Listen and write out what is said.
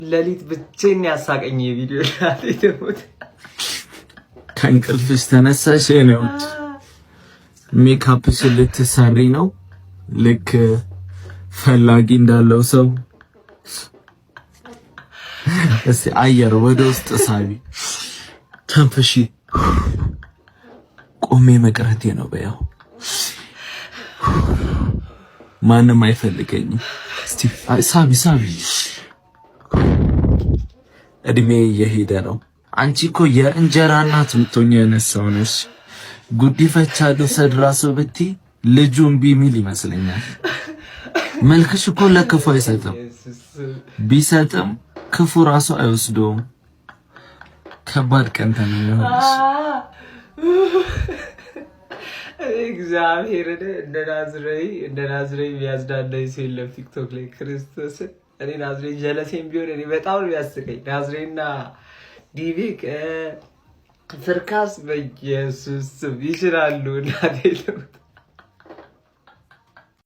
ለሊት ብቻዬን ያሳቀኝ ቪዲዮ ላይ ደሞት ከእንቅልፍሽ ተነሳሽ ነው ሜካፕሽ ልትሰሪ ነው ልክ ፈላጊ እንዳለው ሰው እስቲ አየር ወደ ውስጥ ሳቢ ተንፈሺ ቆሜ መቅረቴ ነው በያው ማንም አይፈልገኝም እስቲ ሳቢ እድሜ እየሄደ ነው አንቺ እኮ የእንጀራ እናት ምትሆኚ የነሳው ነሽ ጉዲፈቻ ልውሰድ ራሱ ብቲ ልጁን ቢሚል ይመስለኛል መልክሽ እኮ ለክፉ አይሰጥም ቢሰጥም ክፉ ራሱ አይወስደውም ከባድ ቀን ተነኝሆንሽ እግዚአብሔር እንደ ናዝሬይ ቢያዝዳለኝ ሲል ቲክቶክ ላይ ክርስቶስ እኔ ናዝሬይ ጀለሴም ቢሆን እኔ በጣም ነው ያስቀኝ ናዝሬይና ዲቪክ ፍርካስ በኢየሱስ ይችላሉ እናቴ